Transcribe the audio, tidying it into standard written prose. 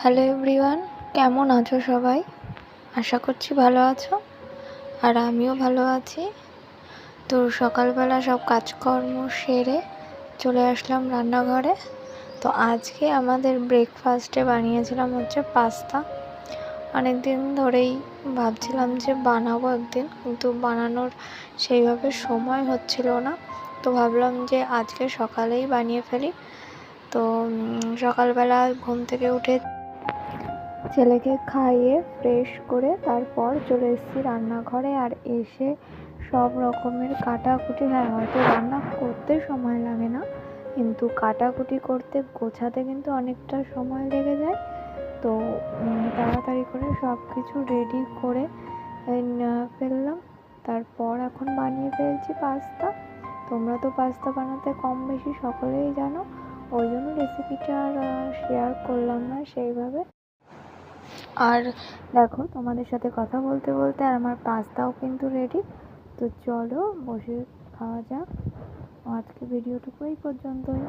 Hello everyone, কেমন আছো সবাই? আশা করছি ভালো আছো, আর আমিও ভালো আছি। তো সকালবেলা সব কাজকর্ম সেরে চলে আসলাম রান্নাঘরে। তো আজকে আমাদের ব্রেকফাস্টে বানিয়েছিলাম হচ্ছে পাস্তা। অনেক দিন ধরেই ভাবছিলাম যে বানাবো একদিন, কিন্তু বানানোর সেইভাবে সময় হচ্ছিল না। তো ভাবলাম যে আজকে সকালেই বানিয়ে ফেলি। তো সকালবেলা ঘুম থেকে উঠে ছেলেকে খাইয়ে ফ্রেশ করে তারপর চলে এসেছি রান্নাঘরে। আর এসে সব রকমের কাটাকুটি, হয়তো রান্না করতে সময় লাগে না, কিন্তু কাটাকুটি করতে গোছাতে কিন্তু অনেকটা সময় লেগে যায়। তো তাড়াতাড়ি করে সব কিছু রেডি করে ফেললাম। তারপর এখন বানিয়ে ফেলছি পাস্তা। তোমরা তো পাস্তা বানাতে কম বেশি সকলেই জানো, ওই জন্য রেসিপিটা আর শেয়ার করলাম না সেইভাবে। আর দেখো, তোমাদের সাথে কথা বলতে বলতে আর আমার পাস্তাও কিন্তু রেডি। তো চলো বসে খাওয়া যাক। আজকে ভিডিওটুকু এই পর্যন্তই।